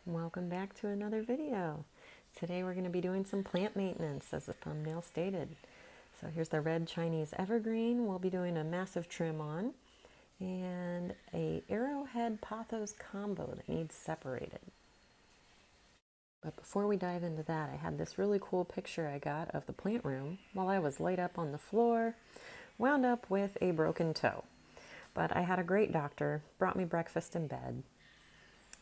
Welcome back to another video. Today we're going to be doing some plant maintenance as the thumbnail stated. So here's the Red Chinese Evergreen we'll be doing a massive trim on, and a Arrowhead Pothos combo that needs separated. But before we dive into that, I had this really cool picture I got of the plant room while I was laid up on the floor, wound up with a broken toe. But I had a great doctor, brought me breakfast in bed,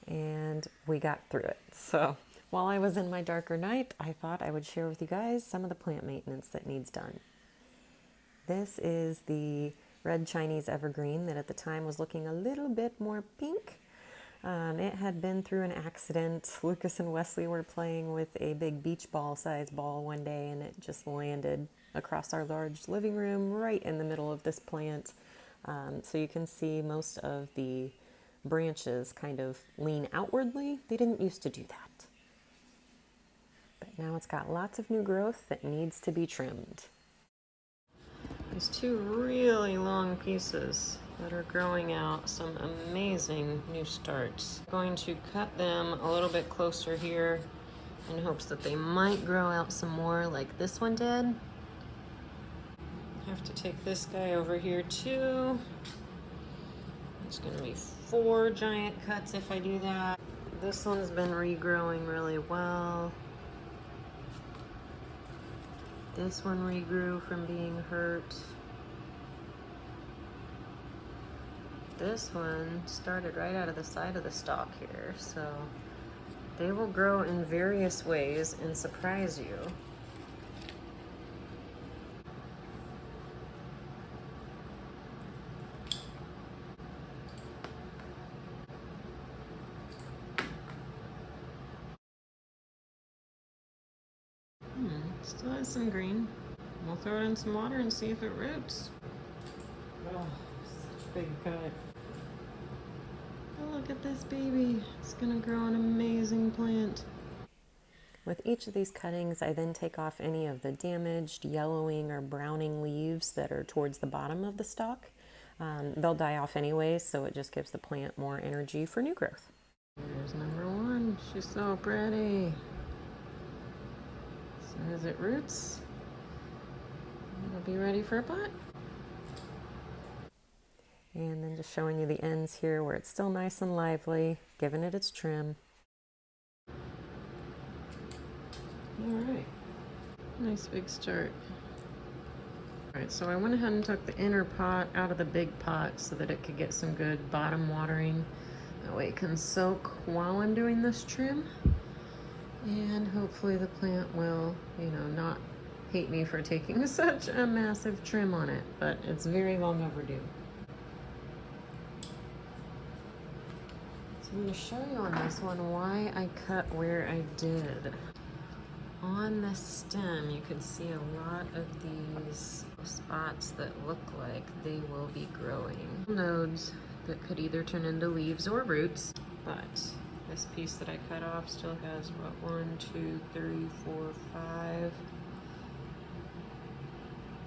and we got through it. So while I was in my darker night, I thought I would share with you guys some of the plant maintenance that needs done. This is the Red Chinese Evergreen that at the time was looking a little bit more pink. It had been through an accident. Lucas and Wesley were playing with a big beach ball size ball one day, and it just landed across our large living room right in the middle of this plant. So you can see most of the branches kind of lean outwardly. They didn't used to do that. But now it's got lots of new growth that needs to be trimmed. There's two really long pieces that are growing out some amazing new starts. I'm going to cut them a little bit closer here in hopes that they might grow out some more like this one did. I have to take this guy over here too. It's going to be 4 giant cuts if I do that. This one's been regrowing really well. This one regrew from being hurt. This one started right out of the side of the stalk here, so they will grow in various ways and surprise you. Still has some green. We'll throw it in some water and see if it roots. Oh, such a big cut. Oh, look at this baby. It's gonna grow an amazing plant. With each of these cuttings, I then take off any of the damaged, yellowing, or browning leaves that are towards the bottom of the stalk. They'll die off anyway, so it just gives the plant more energy for new growth. Here's number 1. She's so pretty. As soon as it roots, it'll be ready for a pot. And then just showing you the ends here where it's still nice and lively, giving it its trim. All right, nice big start. All right, so I went ahead and took the inner pot out of the big pot so that it could get some good bottom watering. That way it can soak while I'm doing this trim. And hopefully the plant will, not hate me for taking such a massive trim on it, but it's very long overdue. So I'm going to show you on this one why I cut where I did. On the stem, you can see a lot of these spots that look like they will be growing nodes that could either turn into leaves or roots, but this piece that I cut off still has,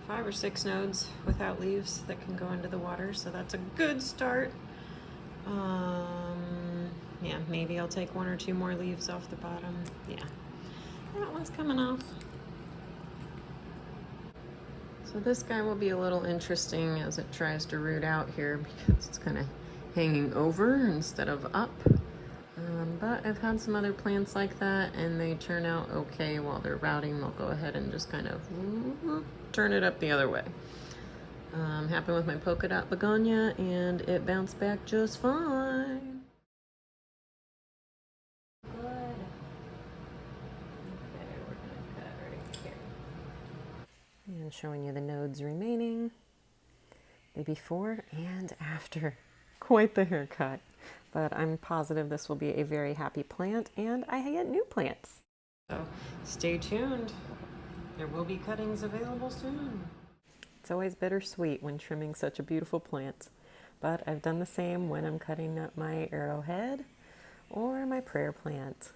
5 or 6 nodes without leaves that can go into the water, so that's a good start. Yeah, maybe I'll take 1 or 2 more leaves off the bottom. Yeah, that one's coming off. So this guy will be a little interesting as it tries to root out here because it's kind of hanging over instead of up. But I've had some other plants like that and they turn out okay while they're rooting. They'll go ahead and just kind of turn it up the other way. Happened with my polka dot begonia and it bounced back just fine. Good. Okay, we're gonna cut right here. And showing you the nodes remaining, the before and after. Quite the haircut. But I'm positive this will be a very happy plant and I get new plants. So stay tuned. There will be cuttings available soon. It's always bittersweet when trimming such a beautiful plant, but I've done the same when I'm cutting up my arrowhead or my prayer plant.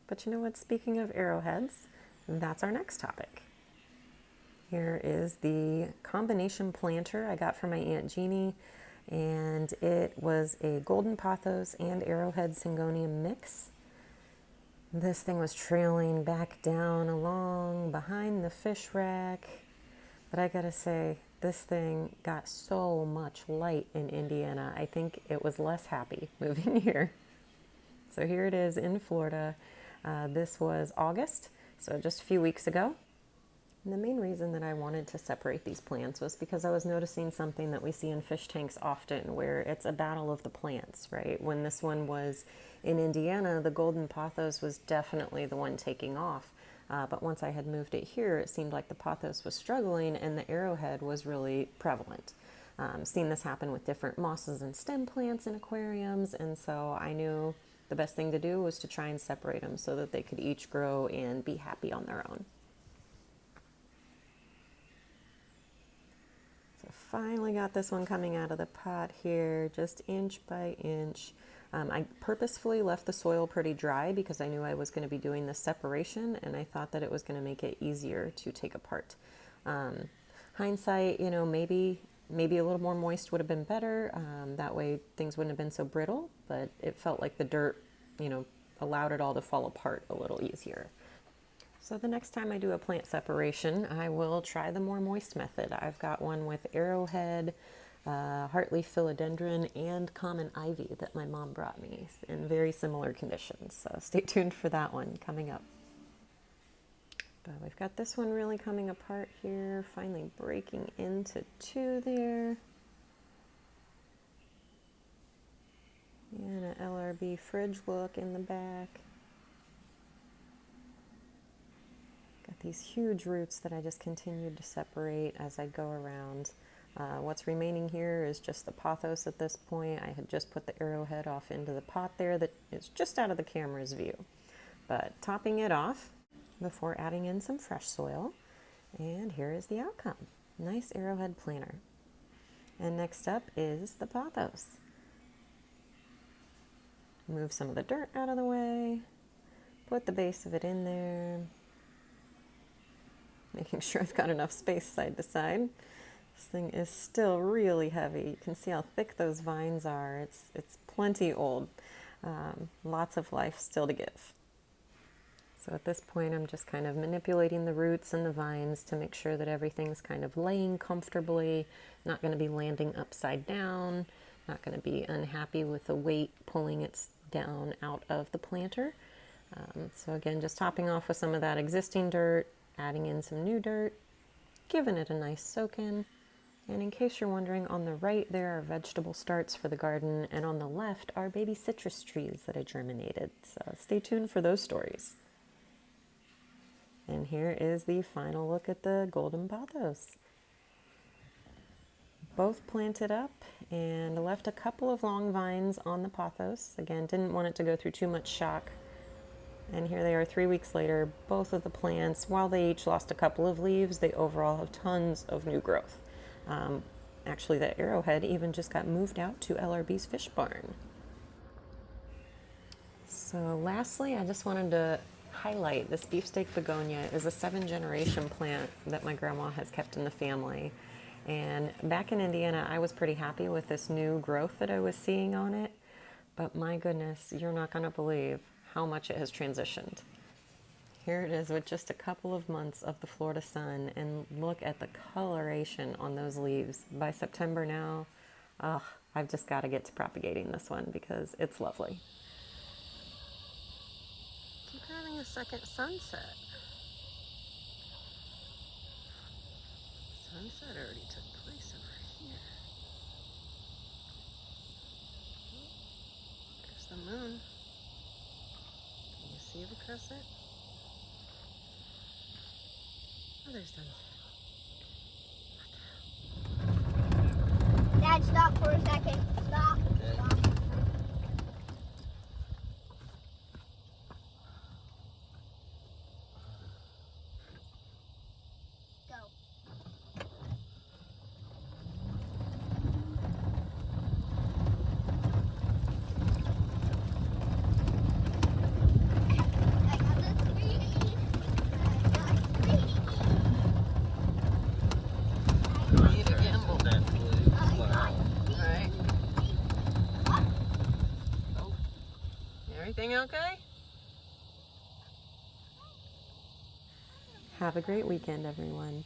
But you know what, speaking of arrowheads, that's our next topic. Here is the combination planter I got from my Aunt Jeannie. and it was a Golden Pothos and Arrowhead Syngonium mix. This thing was trailing back down along behind the fish rack, but I gotta say, this thing got so much light in Indiana. I think it was less happy moving here. So here it is in Florida. This was August, so just a few weeks ago. And the main reason that I wanted to separate these plants was because I was noticing something that we see in fish tanks often, where it's a battle of the plants, right? When this one was in Indiana, the Golden Pothos was definitely the one taking off. But once I had moved it here, it seemed like the Pothos was struggling and the Arrowhead was really prevalent. Seen this happen with different mosses and stem plants in aquariums, and so I knew the best thing to do was to try and separate them so that they could each grow and be happy on their own. Finally got this one coming out of the pot here, just inch by inch. I purposefully left the soil pretty dry because I knew I was going to be doing this separation, and I thought that it was going to make it easier to take apart. Hindsight, you know, maybe a little more moist would have been better. That way things wouldn't have been so brittle, but it felt like the dirt, you know, allowed it all to fall apart a little easier. So the next time I do a plant separation, I will try the more moist method. I've got one with Arrowhead, heartleaf philodendron, and common ivy that my mom brought me in very similar conditions. So stay tuned for that one coming up. But we've got this one really coming apart here, finally breaking into two there. And an LRB fridge look in the back. Got these huge roots that I just continued to separate as I go around. What's remaining here is just the pothos at this point. I had just put the Arrowhead off into the pot there that is just out of the camera's view. But topping it off before adding in some fresh soil. And here is the outcome. Nice Arrowhead planter. And next up is the pothos. Move some of the dirt out of the way. Put the base of it in there. Making sure I've got enough space side to side. This thing is still really heavy. You can see how thick those vines are. It's plenty old. Lots of life still to give. So at this point, I'm just kind of manipulating the roots and the vines to make sure that everything's kind of laying comfortably, not going to be landing upside down, not going to be unhappy with the weight pulling it down out of the planter. So again, just topping off with some of that existing dirt, adding in some new dirt, giving it a nice soak in. And in case you're wondering, on the right there are vegetable starts for the garden, and on the left are baby citrus trees that I germinated. So stay tuned for those stories. And here is the final look at the Golden Pothos. Both planted up and left a couple of long vines on the pothos. Again, didn't want it to go through too much shock. And here they are 3 weeks later, both of the plants, while they each lost a couple of leaves, they overall have tons of new growth. Actually, the Arrowhead even just got moved out to LRB's fish barn. So lastly, I just wanted to highlight this Beefsteak Begonia is a 7th-generation plant that my grandma has kept in the family. And back in Indiana, I was pretty happy with this new growth that I was seeing on it. But my goodness, you're not going to believe how much it has transitioned. Here it is with just a couple of months of the Florida sun, and look at the coloration on those leaves. By September now, I've just got to get to propagating this one because it's lovely. Keep having a second sunset. Sunset already took place over here. There's the moon. Can you see the crescent? Oh, there's sunset. Dad, stop for a second. Stop. Okay. Stop. Go. I got the 3D. Need a gimbal. That blue. Wow. Right. Everything okay? Have a great weekend, everyone.